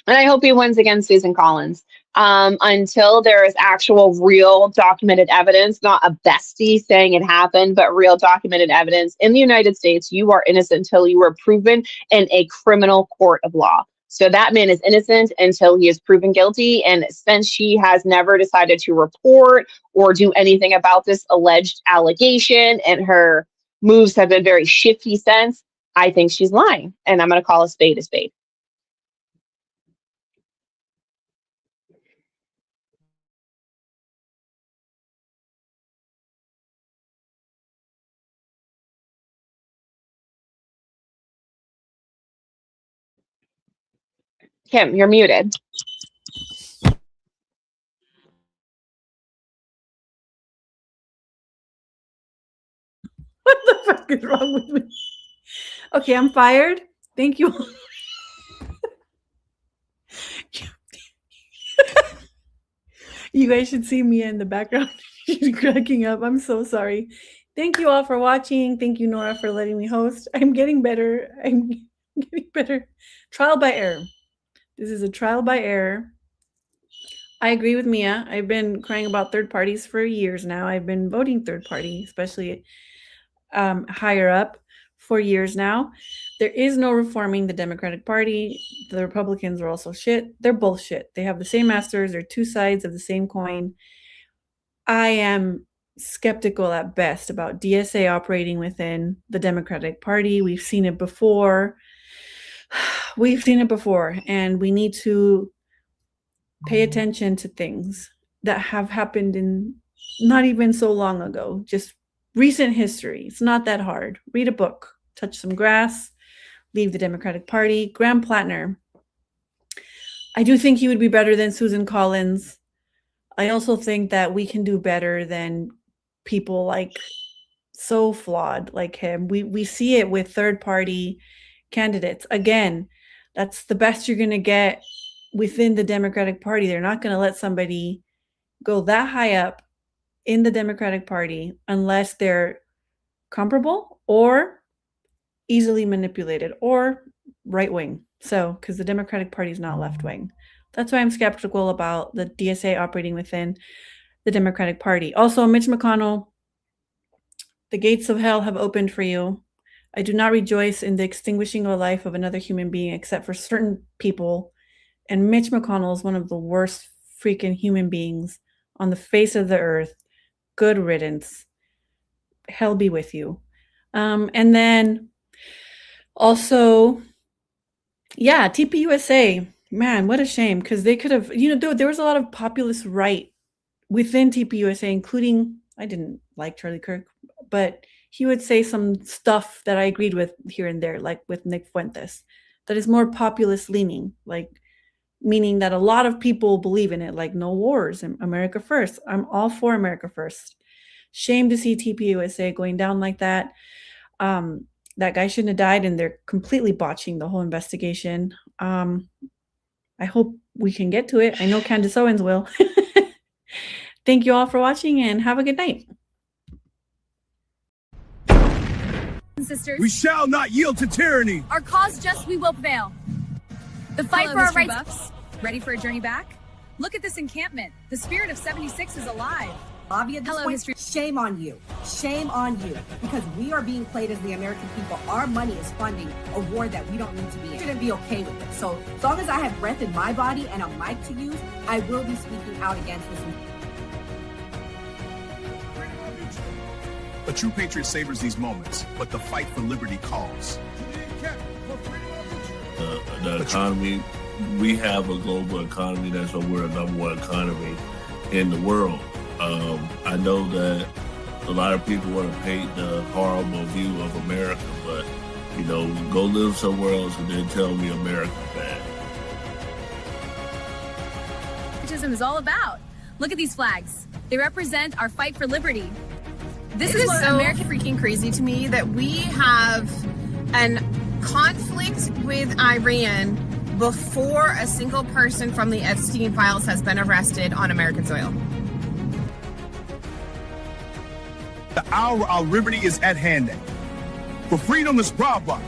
And I hope he wins against Susan Collins. Until there is actual, real documented evidence, not a bestie saying it happened, but real documented evidence in the United States, you are innocent until you are proven in a criminal court of law. So that man is innocent until he is proven guilty. And since she has never decided to report or do anything about this alleged allegation, and her moves have been very shifty since, I think she's lying. And I'm going to call a spade a spade. Kim, you're muted. What the fuck is wrong with me? Okay, I'm fired. Thank you. You guys should see Mia in the background. She's cracking up. I'm so sorry. Thank you all for watching. Thank you, Nora, for letting me host. I'm getting better. I'm getting better. Trial by error. This is a trial by error. I agree with Mia. I've been crying about third parties for years now. I've been voting third party, especially higher up, for years now. There is no reforming the Democratic Party. The Republicans are also shit. They're both shit. They have the same masters. They're two sides of the same coin. I am skeptical at best about DSA operating within the Democratic Party. We've seen it before. And we need to pay attention to things that have happened in not even so long ago, just recent history. It's not that hard. Read a book, touch some grass, leave the Democratic Party. Graham Plattner, I do think he would be better than Susan Collins. I also think that we can do better than people like so flawed like him. We see it with third party candidates. Again, that's the best you're going to get within the Democratic Party. They're not going to let somebody go that high up in the Democratic Party unless they're comparable or easily manipulated or right wing. So, because the Democratic Party is not left wing. That's why I'm skeptical about the DSA operating within the Democratic Party. Also, Mitch McConnell, the gates of hell have opened for you. I do not rejoice in the extinguishing of the life of another human being except for certain people. And Mitch McConnell is one of the worst freaking human beings on the face of the earth. Good riddance. Hell be with you. And then also, yeah, TPUSA. Man, what a shame, because they could have, there was a lot of populist right within TPUSA, including, I didn't like Charlie Kirk, but he would say some stuff that I agreed with here and there, like with Nick Fuentes, that is more populist leaning, like meaning that a lot of people believe in it, like no wars and America first. I'm all for America first. Shame to see TPUSA going down like that. That guy shouldn't have died, and they're completely botching the whole investigation. I hope we can get to it. I know Candace Owens will. Thank you all for watching, and have a good night. Sisters, We shall not yield to tyranny. our cause just, we will prevail. The fight Hello, for our history rights. buffs. Ready for a journey back? Look at this encampment. The spirit of 76 is alive. Bobby, at this Hello, point, history. shame on you. Shame on you. Because we are being played as the American people. Our money is funding a war that we don't need to be in. I shouldn't be okay with it. So as long as I have breath in my body and a mic to use, I will be speaking out against this. A true patriot savors these moments, but the fight for liberty calls. The economy, we have a global economy. That's why we're a number one economy in the world. I know that a lot of people want to paint the horrible view of America, but, go live somewhere else and then tell me America's bad. patriotism is all about. Look at these flags. They represent our fight for liberty. This is what so American freaking crazy to me that we have an conflict with Iran before a single person from the Epstein files has been arrested on American soil. The hour our liberty is at hand. For freedom is brava.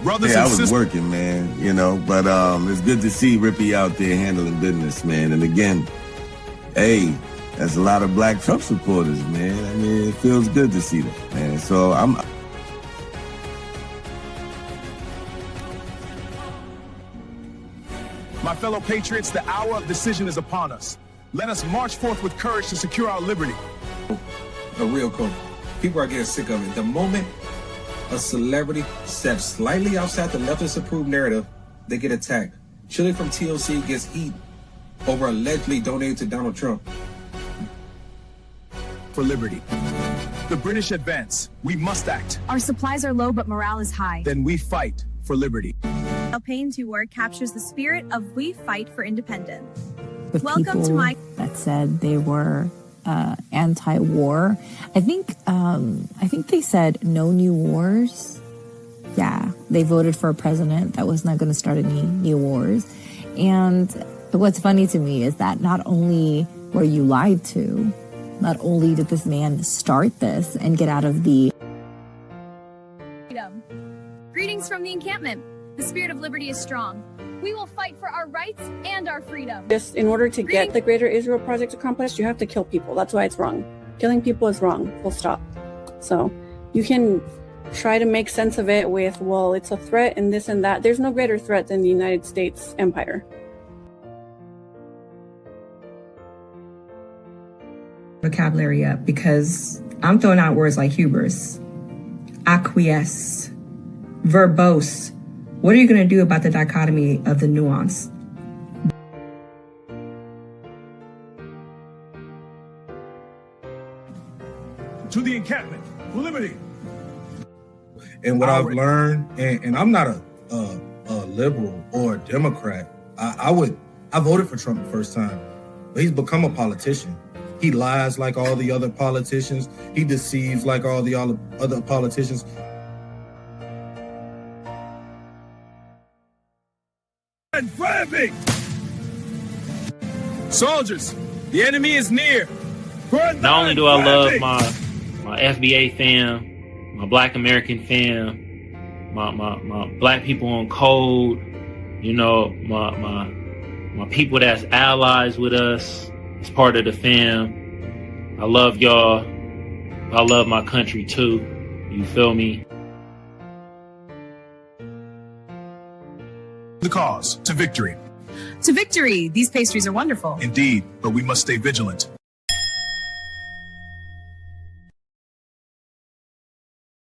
Brothers Yeah, I and was sisters. working, man, you know, but it's good to see Rippy out there handling business, man. And again, hey, there's a lot of black Trump supporters, man. I mean, it feels good to see that, man. So I'm... My fellow patriots, the hour of decision is upon us. Let us march forth with courage to secure our liberty. A real coach. People are getting sick of it. The moment a celebrity steps slightly outside the leftist approved narrative, they get attacked. Chili from TLC gets heat over allegedly donating to Donald Trump. For liberty. The British advance. We must act. Our supplies are low, but morale is high. Then we fight for liberty. Alpayne Tour captures the spirit of we fight for independence. With Welcome people to my that said they were anti-war. I think they said no new wars. Yeah, they voted for a president that was not going to start any new wars. And what's funny to me is that not only were you lied to, not only did this man start this and get out of the freedom. Greetings from the encampment. The spirit of liberty is strong. We will fight for our rights and our freedom. Just in order to get the Greater Israel Project accomplished, you have to kill people. That's why it's wrong. Killing people is wrong. Full stop. So you can try to make sense of it with, well, it's a threat and this and that. There's no greater threat than the United States empire. Vocabulary up because I'm throwing out words like hubris, acquiesce, verbose. What are you going to do about the dichotomy of the nuance? To the encampment. For liberty. And what I've learned, and I'm not a liberal or a Democrat. I voted for Trump the first time, but he's become a politician. He lies like all the other politicians. He deceives like all the other politicians. And flaming! Soldiers, the enemy is near. Not only do I love my FBA fam, my Black American fam, my Black people on code, you know, my people that's allies with us, as part of the fam. I love y'all. I love my country too. You feel me? The cause to victory. to victory. These pastries are wonderful. Indeed, but we must stay vigilant.